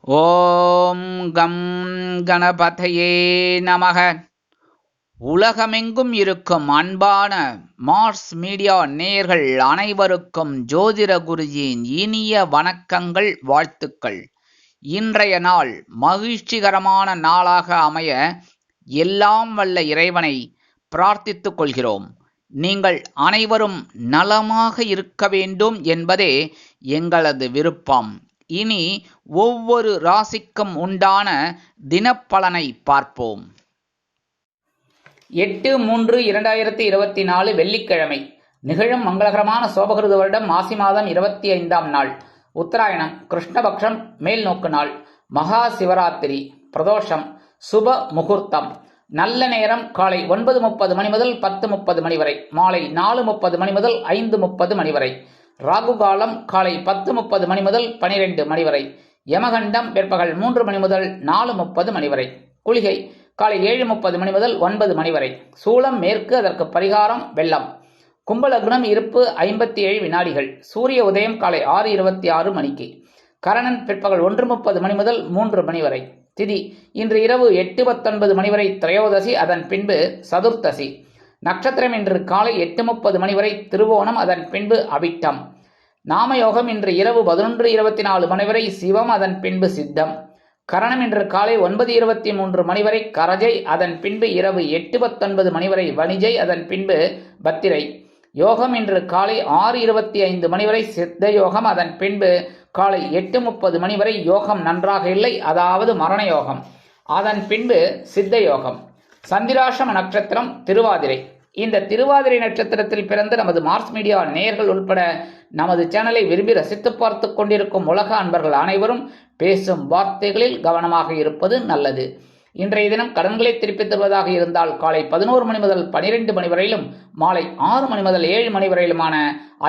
ஓம் come கணபதையே நமக. உலகமெங்கும் இருக்கும் அன்பான மார்ஸ் மீடியா நேயர்கள் அனைவருக்கும் ஜோதிட குருஜியின் இனிய வணக்கங்கள், வாழ்த்துக்கள். இன்றைய நாள் மகிழ்ச்சிகரமான நாளாக அமைய எல்லாம் வல்ல இறைவனை பிரார்த்தித்துக் கொள்கிறோம். நீங்கள் அனைவரும் நலமாக இருக்க வேண்டும் என்பதே எங்களது விருப்பம். இனி ஒவ்வொரு ராசிக்கும் உண்டான தினப்பலனை பார்ப்போம். 8/3/2024 வெள்ளிக்கிழமை. நிகழும் மங்களகரமான சோபகிருது வருடம் மாசி மாதம் 25ஆம் நாள், உத்தராயணம், கிருஷ்ணபக்ஷம், மேல் நோக்கு நாள், மகா சிவராத்திரி, பிரதோஷம், சுப முகூர்த்தம். நல்ல நேரம் காலை 9:30 மணி முதல் 10:30 மணி வரை, மாலை 4:30 மணி முதல் 5:30 மணி வரை. ராகு காலம் காலை 10:30 மணி முதல் 12 மணி வரை. யமகண்டம் பிற்பகல் 3 மணி முதல் 4:30 மணி வரை. குளிகை காலை 7:30 மணி முதல் 9 மணி வரை. சூலம் மேற்கு, அதற்கு பரிகாரம் வெள்ளம். கும்பலக்னம் இருப்பு 57 வினாடிகள். சூரிய உதயம் காலை 6:26 மணிக்கு. கரணன் பிற்பகல் 1:30 மணி முதல் 3 மணி வரை. திதி இன்று இரவு 8:19 மணி வரை திரையோதசி, அதன் பின்பு சதுர்த்தசி. நட்சத்திரம் இன்று காலை 8:30 மணி வரை திருவோணம், அதன் பின்பு அவிட்டம். நாமயோகம் இன்று இரவு 11:24 மணி வரை சிவம், அதன் பின்பு சித்தம். கரணம் இன்று காலை 9:23 மணி வரை கரஜை, அதன் பின்பு இரவு 8:19 மணி வரை வணிஜை, அதன் பின்பு பத்திரை. யோகம் இன்று காலை 6:25 மணி வரை சித்த யோகம், அதன் பின்பு காலை 8:30 மணி வரை யோகம் நன்றாக இல்லை, அதாவது மரண யோகம், அதன் பின்பு சித்த யோகம். சந்திராஷ்டம நட்சத்திரம் திருவாதிரை. இந்த திருவாதிரை நட்சத்திரத்தில் பிறந்த நமது மார்ஸ் மீடியா நேயர்கள் உட்பட நமது சேனலை விரும்பி ரசித்து பார்த்து கொண்டிருக்கும் உலக அன்பர்கள் அனைவரும் பேசும் வார்த்தைகளில் கவனமாக இருப்பது நல்லது. இன்றைய தினம் கடன்களை திருப்பித் தருவதாக இருந்தால் காலை 11 மணி முதல் 12 மணி வரையிலும், மாலை 6 மணி முதல் 7 மணி வரையிலுமான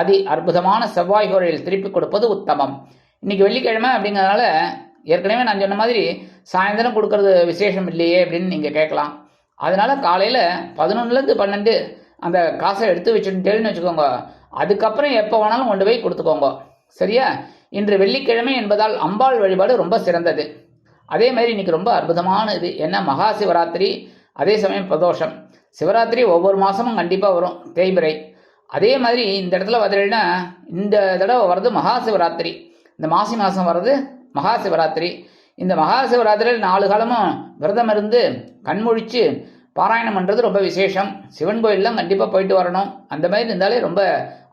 அதி அற்புதமான செவ்வாய் கோரையில் திருப்பிக் கொடுப்பது உத்தமம். இன்னைக்கு வெள்ளிக்கிழமை அப்படிங்கிறதுனால ஏற்கனவே நான் சொன்ன மாதிரி சாயந்தரம் கொடுக்கறது விசேஷம் இல்லையே அப்படின்னு நீங்கள் கேட்கலாம். அதனால காலையில் 11லேருந்து 12 அந்த காசை எடுத்து வச்சுட்டேன்னு வச்சுக்கோங்க. அதுக்கப்புறம் எப்போ வேணாலும் கொண்டு போய் கொடுத்துக்கோங்க, சரியா? இன்று வெள்ளிக்கிழமை என்பதால் அம்பாள் வழிபாடு ரொம்ப சிறந்தது. அதே மாதிரி இன்னைக்கு ரொம்ப அற்புதமான இது என்ன, மகா சிவராத்திரி, அதே சமயம் பிரதோஷம். சிவராத்திரி ஒவ்வொரு மாதமும் கண்டிப்பாக வரும், தேய்பிறை. அதே மாதிரி இந்த இடத்துல பார்த்தீங்கன்னா இந்த தடவை வர்றது மகா சிவராத்திரி. இந்த மாசி மாதம் வர்றது மகா சிவராத்திரி. இந்த மகா சிவராத்திரியில் 4 காலமும் விரதம் இருந்து கண்முழிச்சு பாராயணம் பண்ணுறது ரொம்ப விசேஷம். சிவன் கோயிலெலாம் கண்டிப்பாக போயிட்டு வரணும். அந்த மாதிரி இருந்தாலே ரொம்ப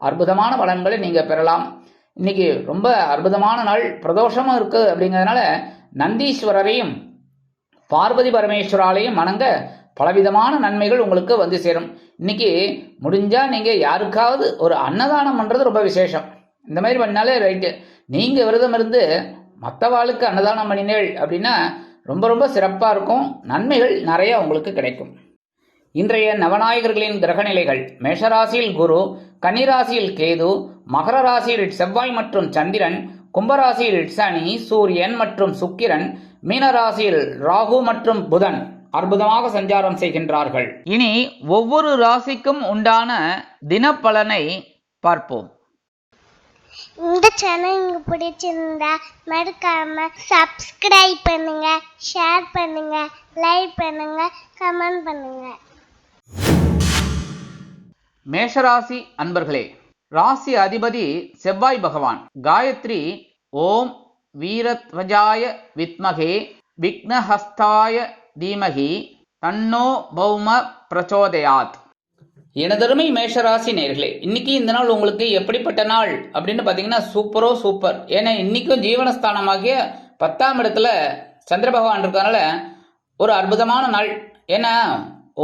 அற்புதமான பலன்களை நீங்கள் பெறலாம். இன்னைக்கு ரொம்ப அற்புதமான நாள், பிரதோஷமும் இருக்குது. அப்படிங்கிறதுனால நந்தீஸ்வரரையும் பார்வதி பரமேஸ்வராலையும் வணங்க பலவிதமான நன்மைகள் உங்களுக்கு வந்து சேரும். இன்னைக்கு முடிஞ்சால் நீங்கள் யாருக்காவது ஒரு அன்னதானம் பண்ணுறது ரொம்ப விசேஷம். இந்த மாதிரி பண்ணாலே ரைட்டு. நீங்கள் விரதம் இருந்து மற்றவாளுக்கு அன்னதானம் பண்ணினேள் அப்படின்னா ரொம்ப ரொம்ப சிறப்பாக இருக்கும், நன்மைகள் நிறைய உங்களுக்கு கிடைக்கும். இன்றைய நவநாயகர்களின் கிரகநிலைகள்: மேஷராசியில் குரு, கன்னிராசியில் கேது, மகர ராசியில் செவ்வாய் மற்றும் சந்திரன், கும்பராசியில் சனி, சூரியன் மற்றும் சுக்கிரன், மீனராசியில் ராகு மற்றும் புதன் அற்புதமாக சஞ்சாரம் செய்கின்றார்கள். இனி ஒவ்வொரு ராசிக்கும் உண்டான தினப்பலனை பார்ப்போம். இந்த சேனல் உங்களுக்கு பிடிச்சிருந்தா மறக்காம சப்ஸ்கிரைப் பண்ணுங்க, ஷேர் பண்ணுங்க, லைக் பண்ணுங்க, கமெண்ட் பண்ணுங்க. மேஷராசி அன்பர்களே, ராசி அதிபதி செவ்வாய் பகவான். காயத்ரி ஓம் வீரத்வஜாய வித்மகே விக்னஹஸ்தாய தீமகி தன்னோ பௌம பிரச்சோதயாத். எனதருமை மேஷராசி நேயர்களே, இன்னைக்கு இந்த நாள் உங்களுக்கு எப்படிப்பட்ட நாள் அப்படின்னு பார்த்தீங்கன்னா சூப்பர். ஏன்னா இன்னைக்கும் ஜீவனஸ்தானமாகிய 10ஆம் இடத்துல சந்திர பகவான் இருக்கிறதுனால ஒரு அற்புதமான நாள். ஏன்னா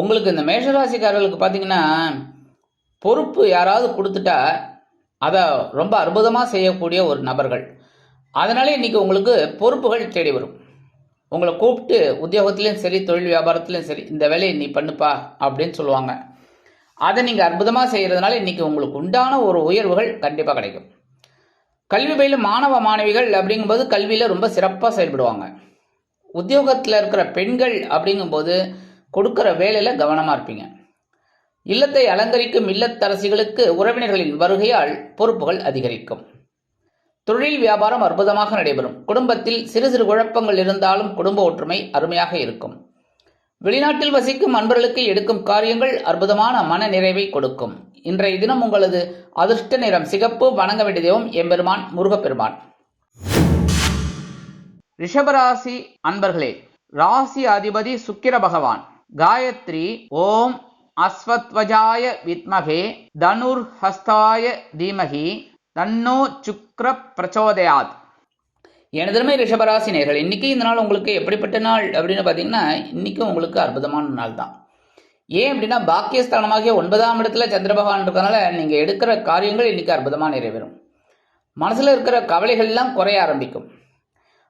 உங்களுக்கு இந்த மேஷராசிக்காரர்களுக்கு பார்த்தீங்கன்னா பொறுப்பு யாராவது கொடுத்துட்டா அதை ரொம்ப அற்புதமாக செய்யக்கூடிய ஒரு நபர்கள். அதனால இன்னைக்கு உங்களுக்கு பொறுப்புகள் தேடி வரும். உங்களை கூப்பிட்டு உத்தியோகத்திலையும் சரி, தொழில் வியாபாரத்திலையும் சரி, இந்த வேலையை நீ பண்ணுப்பா அப்படின்னு சொல்லுவாங்க. அதை நீங்கள் அற்புதமாக செய்கிறதுனால இன்றைக்கி உங்களுக்கு உண்டான ஒரு உயர்வுகள் கண்டிப்பாக கிடைக்கும். கல்வி பயிலும் மாணவ மாணவிகள் அப்படிங்கும்போது கல்வியில் ரொம்ப சிறப்பாக செயல்படுவாங்க. உத்தியோகத்தில் இருக்கிற பெண்கள் அப்படிங்கும்போது கொடுக்குற வேலையில் கவனமாக இருப்பீங்க. இல்லத்தை அலங்கரிக்கும் இல்லத்தரசிகளுக்கு உறவினர்களின் வருகையால் பொறுப்புகள் அதிகரிக்கும். தொழில் வியாபாரம் அற்புதமாக நடைபெறும். குடும்பத்தில் சிறு சிறு குழப்பங்கள் இருந்தாலும் குடும்ப ஒற்றுமை அருமையாக இருக்கும். வெளிநாட்டில் வசிக்கும் அன்பர்களுக்கு எடுக்கும் காரியங்கள் அற்புதமான மன நிறைவை கொடுக்கும். இன்றைய தினம் உங்களது அதிர்ஷ்ட நிறம் சிகப்பு. வணங்க வேண்டிய தெய்வம் எம்பெருமான் முருகப்பெருமான். ரிஷபராசி அன்பர்களே, ராசி அதிபதி சுக்கிர பகவான். காயத்ரி ஓம் அஸ்வத்வஜாய வித்மகே தனுர் ஹஸ்தாய தீமகி தன்னோ சுக்ர பிரச்சோதயாத். எனதுமே ரிஷபராசி நேர்கள், இன்னைக்கு இந்த நாள் உங்களுக்கு எப்படிப்பட்ட நாள் அப்படின்னு பார்த்தீங்கன்னா, இன்னைக்கும் உங்களுக்கு அற்புதமான நாள் தான். ஏன் அப்படின்னா, பாக்கியஸ்தானமாகிய 9ஆம் இடத்துல சந்திர பகவான் இருக்கிறதுனால நீங்கள் எடுக்கிற காரியங்கள் இன்னைக்கு அற்புதமாக நிறைவேறும். மனசில் இருக்கிற கவலைகள்லாம் குறைய ஆரம்பிக்கும்.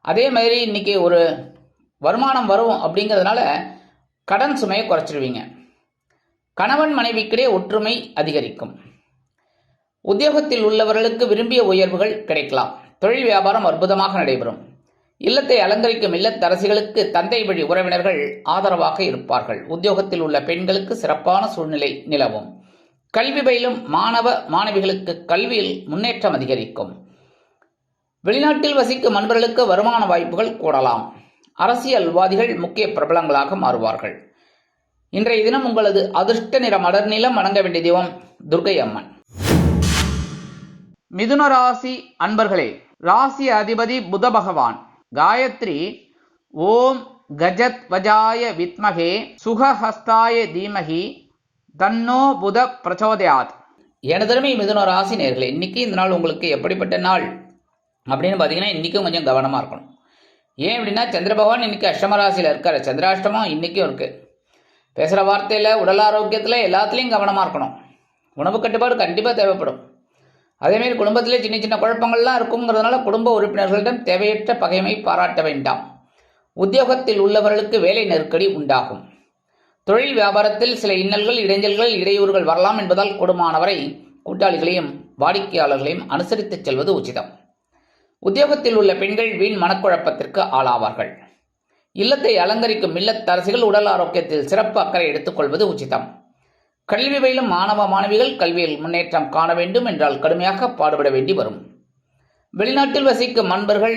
அதே மாதிரி இன்னைக்கு ஒரு வருமானம் வரும் அப்படிங்கிறதுனால கடன் சுமையை குறைச்சிடுவீங்க. கணவன் மனைவிக்கிடையே ஒற்றுமை அதிகரிக்கும். உத்தியோகத்தில் உள்ளவர்களுக்கு விரும்பிய உயர்வுகள் கிடைக்கலாம். தொழில் வியாபாரம் அற்புதமாக நடைபெறும். இல்லத்தை அலங்கரிக்கும் இல்லத்தரசிகளுக்கு தந்தை வழி உறவினர்கள் ஆதரவாக இருப்பார்கள். உத்தியோகத்தில் உள்ள பெண்களுக்கு சிறப்பான சூழ்நிலை நிலவும். கல்வி பயிலும் மாணவ மாணவிகளுக்கு கல்வியில் முன்னேற்றம் அதிகரிக்கும். வெளிநாட்டில் வசிக்கும் அன்பர்களுக்கு வருமான வாய்ப்புகள் கூடலாம். அரசியல்வாதிகள் முக்கிய பிரபலங்களாக மாறுவார்கள். இன்றைய தினம் உங்களது அதிர்ஷ்ட நிறம் அடர் நிலம். வணங்க வேண்டிய தெய்வம் துர்க்கை அம்மன். மிதுன ராசி அன்பர்களே, ராசி அதிபதி புத பகவான். காயத்ரி ஓம் கஜத் வஜாய வித்மகே சுகஹஸ்தாய தீமகி தன்னோ புத பிரச்சோதயாத். எனதருமை மிதுன ராசி நேர்களே, இன்னைக்கு இந்த நாள் உங்களுக்கு எப்படிப்பட்ட நாள் அப்படின்னு பார்த்தீங்கன்னா, இன்றைக்கும் கொஞ்சம் கவனமாக இருக்கணும். ஏன் அப்படின்னா, சந்திர பகவான் இன்றைக்கி அஷ்டம ராசியில் இருக்கார். சந்திராஷ்டமம் இன்றைக்கும் இருக்குது. பேசுகிற வார்த்தையில், உடல் ஆரோக்கியத்தில் எல்லாத்துலேயும் கவனமாக இருக்கணும். உணவு கட்டுப்பாடு கண்டிப்பாக தேவைப்படும். அதேமாரி குடும்பத்திலே சின்ன சின்ன குழப்பங்கள்லாம் இருக்குங்கிறதுனால குடும்ப உறுப்பினர்களிடம் தேவையற்ற பகைமை பாராட்ட வேண்டாம். உத்தியோகத்தில் உள்ளவர்களுக்கு வேலை நெருக்கடி உண்டாகும். தொழில் வியாபாரத்தில் சில இன்னல்கள், இடைஞ்சல்கள், இடையூறுகள் வரலாம் என்பதால் கூடுமானவரை கூட்டாளிகளையும் வாடிக்கையாளர்களையும் அனுசரித்து செல்வது உச்சிதம். உத்தியோகத்தில் உள்ள பெண்கள் வீண் மனக்குழப்பத்திற்கு ஆளாவார்கள். இல்லத்தை அலங்கரிக்கும் இல்லத்தரசிகள் உடல் ஆரோக்கியத்தில் சிறப்பு அக்கறை எடுத்துக்கொள்வது உச்சிதம். கல்வி பயிலும் மாணவ மாணவிகள் கல்வியில் முன்னேற்றம் காண வேண்டும் என்றால் கடுமையாக பாடுபட வேண்டி வரும். வெளிநாட்டில் வசிக்கும் அன்பர்கள்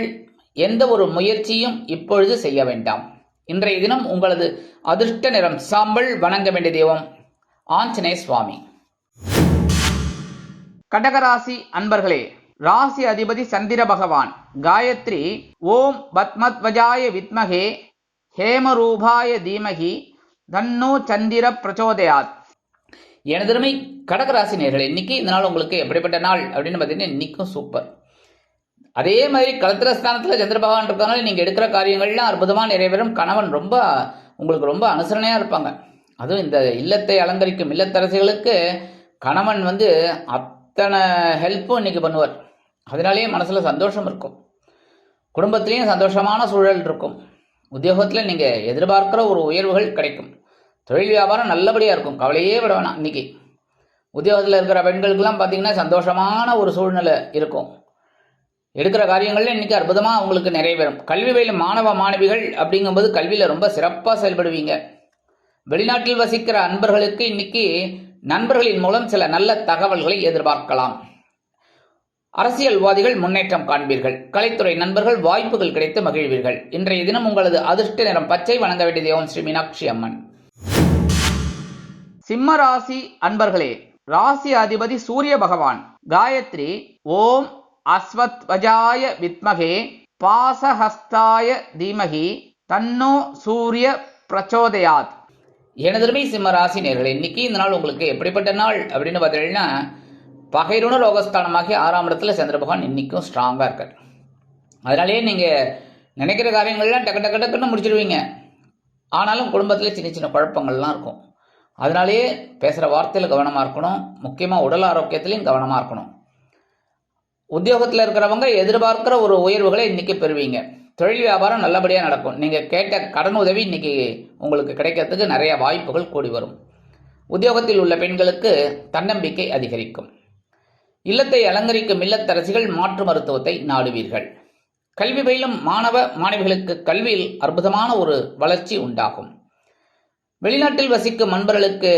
எந்த ஒரு முயற்சியும் இப்பொழுது செய்ய வேண்டாம். இன்றைய தினம் உங்களது அதிர்ஷ்ட நிறம் சாம்பல். வணங்க வேண்டிய தெய்வம் ஆஞ்சநேய சுவாமி. கடகராசி அன்பர்களே, ராசி அதிபதி சந்திர பகவான். காயத்ரி ஓம் பத்மத்வஜாய வித்மகே ஹேமரூபாய தீமகி தன்னோ சந்திர பிரச்சோதயாத். எனதருமை கடகராசி நேர்களே, இன்னைக்கு இந்த நாள் உங்களுக்கு எப்படிப்பட்ட நாள் அப்படின்னு பார்த்தீங்கன்னா, இன்னைக்கும் சூப்பர். அதே மாதிரி கலத்திரஸ்தானத்தில் சந்திர பகவான் இருக்கிறதுனால நீங்கள் எடுக்கிற காரியங்கள்லாம் அற்புதமாக நிறைவேறும். கணவன் உங்களுக்கு ரொம்ப அனுசரணையாக இருப்பாங்க. அதுவும் இந்த இல்லத்தை அலங்கரிக்கும் இல்லத்தரசிகளுக்கு கணவன் அத்தனை ஹெல்ப்பும் இன்னைக்கு பண்ணுவார். அதனாலேயே மனசில் சந்தோஷம் இருக்கும். குடும்பத்திலையும் சந்தோஷமான சூழல் இருக்கும். உத்தியோகத்தில் நீங்கள் எதிர்பார்க்குற ஒரு உயர்வுகள் கிடைக்கும். தொழில் வியாபாரம் நல்லபடியாக இருக்கும். கவலையே விட வேணாம். இன்றைக்கி உத்தியோகத்தில் இருக்கிற பெண்களுக்கெல்லாம் பார்த்திங்கன்னா சந்தோஷமான ஒரு சூழ்நிலை இருக்கும். எடுக்கிற காரியங்களில் இன்றைக்கி அற்புதமாக உங்களுக்கு நிறைவேறும். கல்வி பயிலும் மாணவ மாணவிகள் அப்படிங்கும்போது கல்வியில் ரொம்ப சிறப்பாக செயல்படுவீங்க. வெளிநாட்டில் வசிக்கிற அன்பர்களுக்கு இன்னைக்கு நண்பர்களின் மூலம் சில நல்ல தகவல்களை எதிர்பார்க்கலாம். அரசியல்வாதிகள் முன்னேற்றம் காண்பீர்கள். கலைத்துறை நண்பர்கள் வாய்ப்புகள் கிடைத்து மகிழ்வீர்கள். இன்றைய தினம் உங்களது அதிர்ஷ்ட நிறம் பச்சை. வணங்க வேண்டிய தெய்வம் ஸ்ரீ மீனாட்சி அம்மன். சிம்ம ராசி அன்பர்களே, ராசி அதிபதி சூரிய பகவான். காயத்ரி ஓம் அஸ்வத்வஜாய வித்மகே பாசஹஸ்தாய தீமகி தன்னோ சூரிய பிரச்சோதயாத். எனதருமை சிம்ம ராசி நேர்களே, இன்னைக்கு இந்த நாள் உங்களுக்கு எப்படிப்பட்ட நாள் அப்படின்னு பார்த்தீங்கன்னா, பகைருண ரோகஸ்தானமாகி 6ஆம் இடத்துல சந்திர பகவான் இன்னைக்கும் ஸ்ட்ராங்காக இருக்கார். அதனாலேயே நீங்கள் நினைக்கிற காரியங்கள்லாம் டக்கு டக்கு டக்குன்னு முடிச்சிடுவீங்க. ஆனாலும் குடும்பத்தில் சின்ன சின்ன குழப்பங்கள்லாம் இருக்கும். அதனாலேயே பேசுகிற வார்த்தையில் கவனமாக இருக்கணும். முக்கியமாக உடல் ஆரோக்கியத்திலையும் கவனமாக இருக்கணும். உத்தியோகத்தில் இருக்கிறவங்க எதிர்பார்க்கிற ஒரு உயர்வுகளை இன்றைக்கி பெறுவீங்க. தொழில் வியாபாரம் நல்லபடியாக நடக்கும். நீங்கள் கேட்ட கடன் உதவி இன்றைக்கி உங்களுக்கு கிடைக்கிறதுக்கு நிறைய வாய்ப்புகள் கூடி வரும். உத்தியோகத்தில் உள்ள பெண்களுக்கு தன்னம்பிக்கை அதிகரிக்கும். இல்லத்தை அலங்கரிக்கும் இல்லத்தரசிகள் மாற்று மருத்துவத்தை நாடுவீர்கள். கல்வி பயிலும் மாணவ மாணவிகளுக்கு கல்வியில் அற்புதமான ஒரு வளர்ச்சி உண்டாகும். வெளிநாட்டில் வசிக்கும் அன்பர்களுக்கு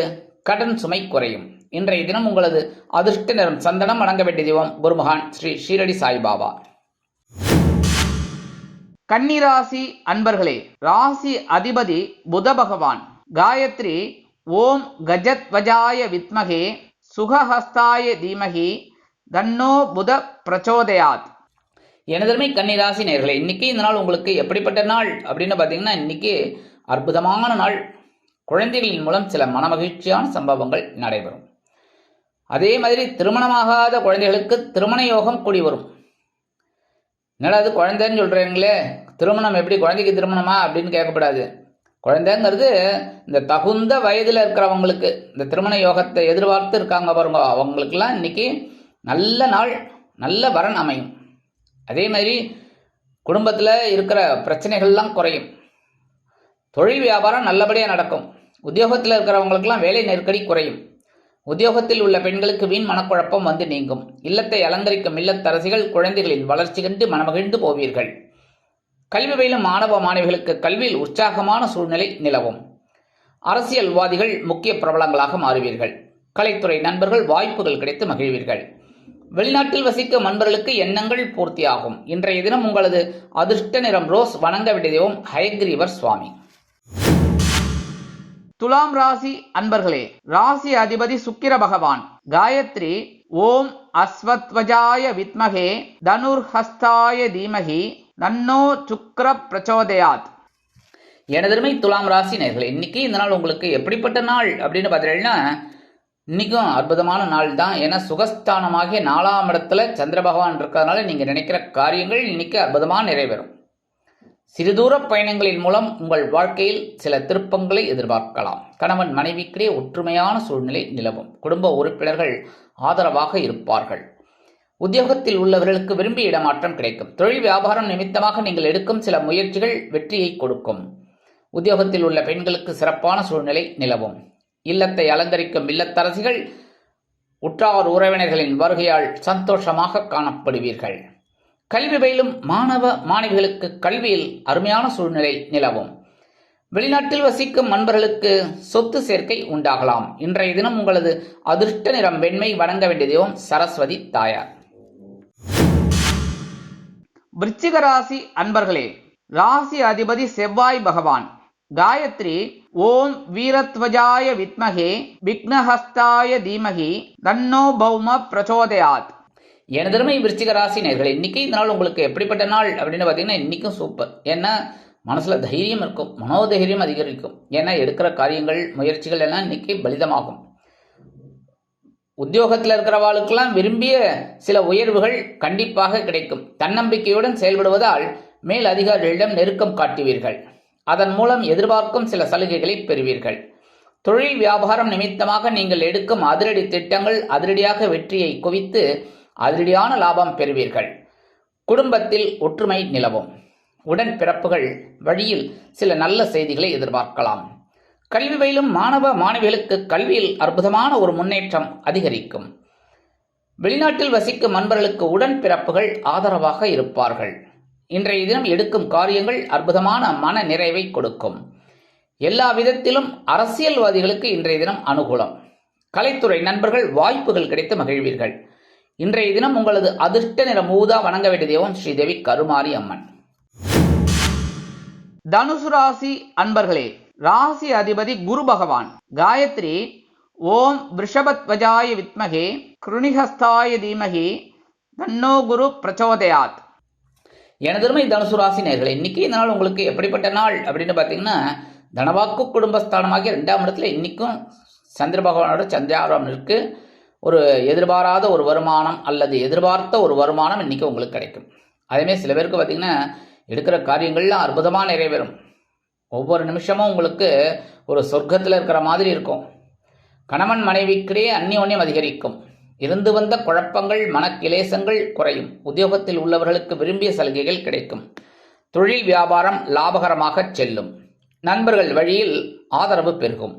கடன் சுமை குறையும். இன்றைய தினம் உங்களது அதிர்ஷ்ட நிறம் சந்தனம். வணங்க வேண்டிய தெய்வம் குருமகான் ஸ்ரீ ஷீரடி சாய்பாபா. கன்னிராசி அன்பர்களே, ராசி அதிபதி புத பகவான். காயத்ரி ஓம் கஜத்வஜாய வித்மகே சுகஹஸ்தாய தீமகி தன்னோ புத பிரச்சோதயாத். எனதருமை கன்னிராசி நேயர்களே, இன்னைக்கு இந்த நாள் உங்களுக்கு எப்படிப்பட்ட நாள் அப்படின்னு பார்த்தீங்கன்னா, இன்னைக்கு அற்புதமான நாள். குழந்தைகளின் மூலம் சில மனமகிழ்ச்சியான சம்பவங்கள் நடைபெறும். அதே மாதிரி திருமணமாகாத குழந்தைகளுக்கு திருமண யோகம் கூடி வரும். என்னடா அது குழந்தைன்னு சொல்கிறீங்களே, திருமணம் எப்படி, குழந்தைக்கு திருமணமா அப்படின்னு கேட்கக்கூடாது. குழந்தைங்கிறது இந்த தகுந்த வயதில் இருக்கிறவங்களுக்கு இந்த திருமண யோகத்தை எதிர்பார்த்து இருக்காங்க பாருங்க, அவங்களுக்கெல்லாம் இன்னைக்கு நல்ல நாள், நல்ல வரன் அமையும். அதே மாதிரி குடும்பத்தில் இருக்கிற பிரச்சனைகள்லாம் குறையும். தொழில் வியாபாரம் நல்லபடியாக நடக்கும். உத்தியோகத்தில் இருக்கிறவங்களுக்கெல்லாம் வேலை நெருக்கடி குறையும். உத்தியோகத்தில் உள்ள பெண்களுக்கு வீண் மனக்குழப்பம் வந்து நீங்கும். இல்லத்தை அலங்கரிக்கும் இல்லத்தரசிகள் குழந்தைகளின் வளர்ச்சி கண்டு மனமகிழ்ந்து போவீர்கள். கல்வி பயிலும் மாணவ மாணவிகளுக்கு கல்வியில் உற்சாகமான சூழ்நிலை நிலவும். அரசியல்வாதிகள் முக்கிய பிரபலங்களாக மாறுவீர்கள். கலைத்துறை நண்பர்கள் வாய்ப்புகள் கிடைத்து மகிழ்வீர்கள். வெளிநாட்டில் வசிக்கும் நண்பர்களுக்கு எண்ணங்கள் பூர்த்தியாகும். இன்றைய தினம் உங்களது அதிர்ஷ்ட நிறம் ரோஸ். வணங்க வேண்டிய தெய்வம் ஹயக்ரீவர் சுவாமி. துலாம் ராசி அன்பர்களே, ராசி அதிபதி சுக்கிர பகவான். காயத்ரி ஓம் அஸ்வத்வஜாய வித்மகே தனுர்ஹஸ்தாய தீமகி தன்னோ சுக்கிர பிரச்சோதயாத். எனதருமை துலாம் ராசி நேயர்களே, இன்னைக்கு இந்த நாள் உங்களுக்கு எப்படிப்பட்ட நாள் அப்படின்னு பார்த்தீங்கன்னா, இன்னைக்கும் அற்புதமான நாள் தான். ஏன்னா சுகஸ்தானமாகிய 4ஆம் இடத்துல சந்திர பகவான் இருக்கிறதுனால நீங்கள் நினைக்கிற காரியங்கள் இன்னைக்கு அற்புதமாக நிறைவேறும். சிறுதூர பயணங்களின் மூலம் உங்கள் வாழ்க்கையில் சில திருப்பங்களை எதிர்பார்க்கலாம். கணவன் மனைவிக்கிடையே ஒற்றுமையான சூழ்நிலை நிலவும். குடும்ப உறுப்பினர்கள் ஆதரவாக இருப்பார்கள். உத்தியோகத்தில் உள்ளவர்களுக்கு விரும்பிய இடமாற்றம் கிடைக்கும். தொழில் வியாபாரம் நிமித்தமாக நீங்கள் எடுக்கும் சில முயற்சிகள் வெற்றியை கொடுக்கும். உத்தியோகத்தில் உள்ள பெண்களுக்கு சிறப்பான சூழ்நிலை நிலவும். இல்லத்தை அலங்கரிக்கும் இல்லத்தரசிகள் உற்றார் உறவினர்களின் வருகையால் சந்தோஷமாக காணப்படுவீர்கள். கல்வி பயிலும் மாணவ மாணவிகளுக்கு கல்வியில் அருமையான சூழ்நிலை நிலவும். வெளிநாட்டில் வசிக்கும் நண்பர்களுக்கு சொத்து சேர்க்கை உண்டாகலாம். இன்றைய தினம் உங்களது அதிர்ஷ்ட நிறம் வெண்மை. வணங்க வேண்டிய தெய்வம் சரஸ்வதி தாயார். விருச்சிக ராசி அன்பர்களே, ராசி அதிபதி செவ்வாய் பகவான். காயத்ரி ஓம் வீரத்வஜாய வித்மகே விக்னஹஸ்தாய தீமகி தன்னோ பௌம பிரச்சோதயாத். எனதருமை விருச்சிக ராசி நேயர்களே, இன்னைக்கு இந்த நாள் உங்களுக்கு எப்படிப்பட்ட நாள் அப்படின்னு பார்த்தீங்கன்னா, இன்னைக்கும் சூப்பர். ஏன்னா மனசுல தைரியம் இருக்கும், மனோதைரியம் அதிகரிக்கும். ஏன்னா எடுக்கிற காரியங்கள் முயற்சிகள் எல்லாம் இன்னைக்கு பலிதமாகும். உத்தியோகத்தில் இருக்கிறவாளுக்கெல்லாம் விரும்பிய சில உயர்வுகள் கண்டிப்பாக கிடைக்கும். தன்னம்பிக்கையுடன் செயல்படுவதால் மேல் அதிகாரிகளிடம் நெருக்கம் காட்டுவீர்கள். அதன் மூலம் எதிர்பார்க்கும் சில சலுகைகளை பெறுவீர்கள். தொழில் வியாபாரம் நிமித்தமாக நீங்கள் எடுக்கும் அதிரடி திட்டங்கள் அதிரடியாக வெற்றியை குவித்து அதிரடியான லாபம் பெறுவீர்கள். குடும்பத்தில் ஒற்றுமை நிலவும். உடன் பிறப்புகள் வழியில் சில நல்ல செய்திகளை எதிர்பார்க்கலாம். கல்வி பயிலும் மாணவ மாணவிகளுக்கு கல்வியில் அற்புதமான ஒரு முன்னேற்றம் அதிகரிக்கும். வெளிநாட்டில் வசிக்கும் நண்பர்களுக்கு உடன் பிறப்புகள் ஆதரவாக இருப்பார்கள். இன்றைய தினம் எடுக்கும் காரியங்கள் அற்புதமான மன நிறைவை கொடுக்கும். எல்லா விதத்திலும் அரசியல்வாதிகளுக்கு இன்றைய தினம் அனுகூலம். கலைத்துறை நண்பர்கள் வாய்ப்புகள் கிடைத்து மகிழ்வீர்கள். இன்றைய தினம் உங்களது அதிர்ஷ்ட நிறம் ஊதா. வணங்க வேண்டிய தெய்வம் ஸ்ரீதேவி கருமாரி அம்மன். தனுசு ராசி அன்பர்களே, ராசி அதிபதி குரு பகவான். காயத்ரி ஓம் விருஷபத்வஜாய வித்மகே கிருணிஹஸ்தாய தீமகி தன்னோ குரு பிரச்சோதயாத். எனதருமை தனுசு ராசி நேயர்களே, இன்னைக்கு இந்த நாள் உங்களுக்கு எப்படிப்பட்ட நாள் அப்படின்னு பார்த்தீங்கன்னா, தனவாக்கு குடும்பஸ்தானமாகிய 2ஆம் இடத்துல இன்னைக்கும் சந்திர பகவானோட சந்திராரம் இருக்கு. ஒரு எதிர்பாராத ஒரு வருமானம் அல்லது எதிர்பார்த்த ஒரு வருமானம் இன்னைக்கு உங்களுக்கு கிடைக்கும். அதேமாதிரி சில பேருக்கு பார்த்தீங்கன்னா எடுக்கிற காரியங்கள்லாம் அற்புதமாக நிறைவேறும். ஒவ்வொரு நிமிஷமும் உங்களுக்கு ஒரு சொர்க்கத்தில் இருக்கிற மாதிரி இருக்கும். கணவன் மனைவிக்கிடையே அந்யோன்யம் அதிகரிக்கும். இருந்து வந்த குழப்பங்கள் மனக்கிலேசங்கள் குறையும். உத்தியோகத்தில் உள்ளவர்களுக்கு விரும்பிய சலுகைகள் கிடைக்கும். தொழில் வியாபாரம் லாபகரமாக செல்லும். நண்பர்கள் வழியில் ஆதரவு பெருகும்.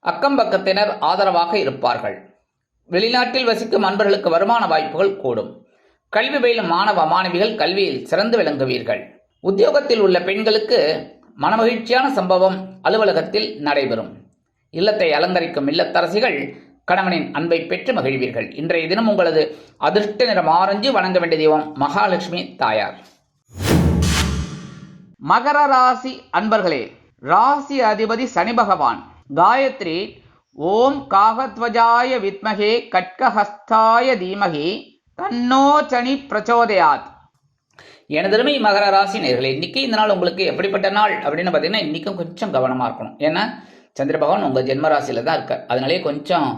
அக்கம் பக்கத்தினர் ஆதரவாக இருப்பார்கள். வெளிநாட்டில் வசிக்கும் நண்பர்களுக்கு வருமான வாய்ப்புகள் கூடும். கல்வி பயிலும் மாணவ மாணவிகள் கல்வியில் சிறந்து விளங்குவீர்கள். உத்தியோகத்தில் உள்ள பெண்களுக்கு மனமகிழ்ச்சியான சம்பவம் அலுவலகத்தில் நடைபெறும். இல்லத்தை அலங்கரிக்கும் இல்லத்தரசிகள் கணவனின் அன்பை பெற்று மகிழ்வீர்கள். இன்றைய தினம் உங்களது அதிர்ஷ்ட நிறம் ஆரஞ்சு. வணங்க வேண்டிய தெய்வம் மகாலட்சுமி தாயார். மகர ராசி அன்பர்களே, ராசி அதிபதி சனி பகவான். காயத்ரி ஓம் காகத்வஜாய வித்மகே கட்கஹஸ்தாய தீமகி தன்னோ சனி பிரச்சோதயாத். எனதருமை மகர ராசி நேயர்களே, இன்னைக்கு இந்த நாள் உங்களுக்கு எப்படிப்பட்ட நாள் அப்படின்னு பார்த்தீங்கன்னா, இன்றைக்கும் கொஞ்சம் கவனமாக இருக்கணும். ஏன்னா சந்திர பகவான் உங்கள் ஜென்ம ராசியில் தான் இருக்கார். அதனாலே கொஞ்சம்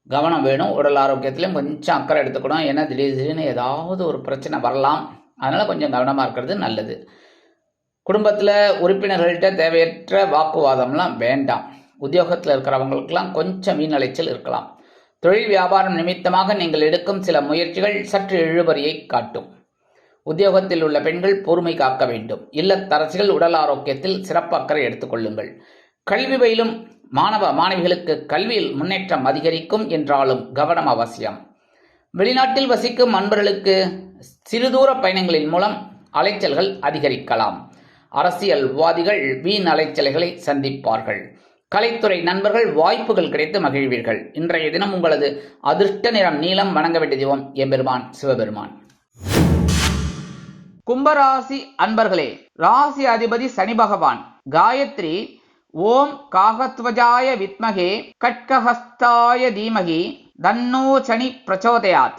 கவனம் வேணும். உடல் ஆரோக்கியத்திலையும் கொஞ்சம் அக்கறை எடுத்துக்கணும். ஏன்னா திடீர்னு ஏதாவது ஒரு பிரச்சனை வரலாம். அதனால் கொஞ்சம் கவனமாக இருக்கிறது நல்லது. குடும்பத்தில் உறுப்பினர்கள்ட்ட தேவையற்ற வாக்குவாதம்லாம் வேண்டாம். உத்தியோகத்தில் இருக்கிறவங்களுக்கெல்லாம் கொஞ்சம் வீண் அலைச்சல் இருக்கலாம். தொழில் வியாபாரம் நிமித்தமாக நீங்கள் எடுக்கும் சில முயற்சிகள் சற்று இழுபறியை காட்டும். உத்தியோகத்தில் உள்ள பெண்கள் பொறுமை காக்க வேண்டும். இல்லத்தரசிகள் உடல் ஆரோக்கியத்தில் சிறப்பு அக்கறை எடுத்துக்கொள்ளுங்கள். கல்வி பயிலும் மாணவ மாணவிகளுக்கு கல்வியில் முன்னேற்றம் அதிகரிக்கும் என்றாலும் கவனம் அவசியம். வெளிநாட்டில் வசிக்கும் அன்பர்களுக்கு சிறுதூர பயணங்களின் மூலம் அலைச்சல்கள் அதிகரிக்கலாம். அரசியல்வாதிகள் வீண் அலைச்சல்களை சந்திப்பார்கள். கலைத்துறை நண்பர்கள் வாய்ப்புகள் கிடைத்து மகிழ்வீர்கள். இன்றைய தினம் உங்களது அதிர்ஷ்ட நிறம் நீலம். வணங்க வேண்டிய தெய்வம் எம்பெருமான் சிவபெருமான். கும்பராசி அன்பர்களே, ராசி அதிபதி சனி பகவான். காயத்ரி ஓம் காகத்வஜாய வித்மகே கட்கஹஸ்தாய தீமகி தன்னோ சனி பிரச்சோதயாத்.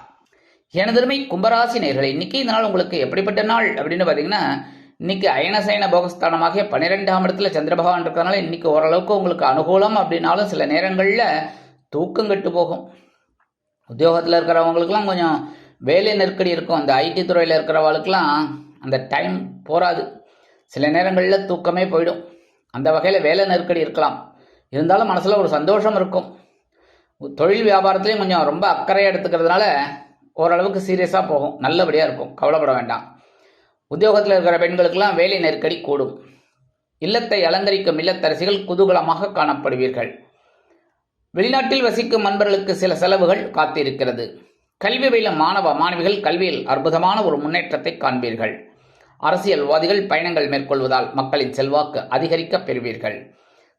எனதருமை கும்பராசி நேயர்களே, இன்னைக்கு இந்த நாள் உங்களுக்கு எப்படிப்பட்ட நாள் அப்படின்னு பார்த்தீங்கன்னா, இன்னைக்கு அயனசயன போகஸ்தானமாக 12ஆம் இடத்துல சந்திர பகவான் இருக்கிறதுனால இன்னைக்கு ஓரளவுக்கு உங்களுக்கு அனுகூலம். அப்படின்னாலும் சில நேரங்களில் தூக்கம் கெட்டு போகும். உத்தியோகத்தில் இருக்கிறவங்களுக்குலாம் கொஞ்சம் வேலை நெருக்கடி இருக்கும். அந்த ஐடி துறையில் இருக்கிறவங்களுக்கெல்லாம் அந்த டைம் போராது. சில நேரங்களில் தூக்கமே போயிடும். அந்த வகையில் வேலை நெருக்கடி இருக்கலாம். இருந்தாலும் மனசில் ஒரு சந்தோஷம் இருக்கும். தொழில் வியாபாரத்துலேயும் கொஞ்சம் ரொம்ப அக்கறையாக எடுத்துக்கிறதுனால ஓரளவுக்கு சீரியஸாக போகும். நல்லபடியாக இருக்கும். கவலைப்பட வேண்டாம். உத்தியோகத்தில் இருக்கிற பெண்களுக்கெல்லாம் வேலை நெருக்கடி கூடும். இல்லத்தை அலங்கரிக்கும் இல்லத்தரசிகள் குதூகலமாக காணப்படுவீர்கள். வெளிநாட்டில் வசிக்கும் நண்பர்களுக்கு சில செலவுகள் காத்திருக்கிறது. கல்வி பயிலும் மாணவ மாணவிகள் கல்வியில் அற்புதமான ஒரு முன்னேற்றத்தை காண்பீர்கள். அரசியல்வாதிகள் பயணங்கள் மேற்கொள்வதால் மக்களின் செல்வாக்கு அதிகரிக்க பெறுவீர்கள்.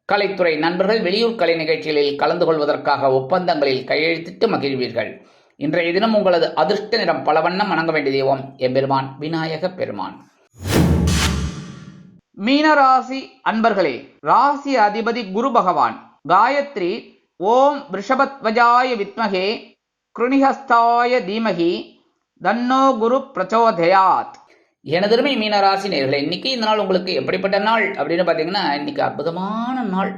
கலைத்துறை நண்பர்கள் வெளியூர் கலை நிகழ்ச்சிகளில் கலந்து கொள்வதற்காக ஒப்பந்தங்களில் கையெழுத்திட்டு மகிழ்வீர்கள். இன்றைய தினம் உங்களது அதிர்ஷ்ட நிறம் பல வண்ணம். வணங்க வேண்டிய தெய்வம் எம்பெருமான் விநாயக பெருமான். மீனராசி அன்பர்களே, ராசி அதிபதி குரு பகவான். காயத்ரி ஓம் ரிஷபத்வஜாய வித்மகே கிருணிஹஸ்தாய தீமகி தன்னோ குரு பிரச்சோதயாத். எனதருமை மீனராசி நேயர்களே, இன்னைக்கு இந்த நாள் உங்களுக்கு எப்படிப்பட்ட நாள் அப்படின்னு பார்த்தீங்கன்னா, இன்னைக்கு அற்புதமான நாள்.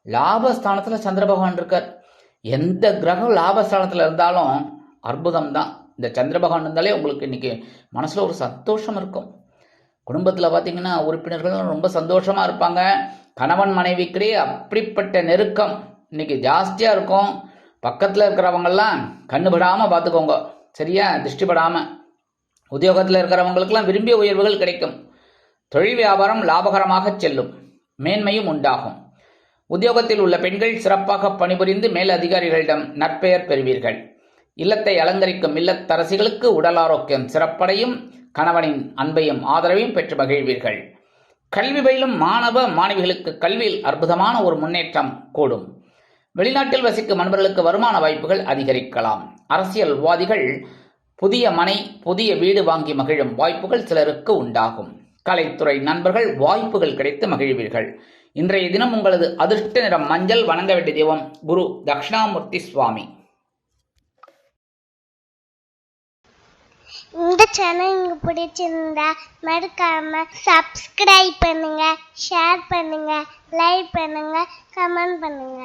லாபஸ்தானத்தில் சந்திர பகவான் இருக்கார். எந்த கிரகம் லாபஸ்தானத்தில் இருந்தாலும் அற்புதம் தான். இந்த சந்திர பகவான் இருந்தாலே உங்களுக்கு இன்னைக்கு மனசில் ஒரு சந்தோஷம் இருக்கும். குடும்பத்தில் பார்த்தீங்கன்னா உறுப்பினர்களும் ரொம்ப சந்தோஷமாக இருப்பாங்க. கணவன் மனைவிக்கிடையே அப்படிப்பட்ட நெருக்கம் இன்னைக்கு ஜாஸ்தியாக இருக்கும். பக்கத்தில் இருக்கிறவங்கெல்லாம் கண்ணுபடாமல் பார்த்துக்கோங்க, சரியா? திருஷ்டிப்படாமல். உத்தியோகத்தில் இருக்கிறவங்களுக்கெல்லாம் விரும்பிய உயர்வுகள் கிடைக்கும். தொழில் வியாபாரம் லாபகரமாக செல்லும். மேன்மையும் உண்டாகும். உத்தியோகத்தில் உள்ள பெண்கள் சிறப்பாக பணிபுரிந்து மேல் அதிகாரிகளிடம் நற்பெயர் பெறுவீர்கள். இல்லத்தை அலங்கரிக்கும் இல்லத்தரசிகளுக்கு உடல் ஆரோக்கியம் சிறப்படையும். கணவனின் அன்பையும் ஆதரவையும் பெற்று மகிழ்வீர்கள். கல்வி பயிலும் மாணவ மாணவிகளுக்கு கல்வியில் அற்புதமான ஒரு முன்னேற்றம் கூடும். வெளிநாட்டில் வசிக்கும் நண்பர்களுக்கு வருமான வாய்ப்புகள் அதிகரிக்கலாம். அரசியல்வாதிகள் புதிய மனை புதிய வீடு வாங்கி மகிழும் வாய்ப்புகள் சிலருக்கு உண்டாகும். கலைத்துறை நண்பர்கள் வாய்ப்புகள் கிடைத்து மகிழ்வீர்கள். இன்றைய தினம் உங்களது அதிர்ஷ்ட நிறம் மஞ்சள். வணங்க வேண்டிய தெய்வம் குரு தட்சிணாமூர்த்தி சுவாமி. இந்த சேனல் உங்களுக்கு பிடிச்சிருந்தா மறக்காம சப்ஸ்கிரைப் பண்ணுங்க, ஷேர் பண்ணுங்க, லைக் பண்ணுங்க, கமெண்ட் பண்ணுங்க.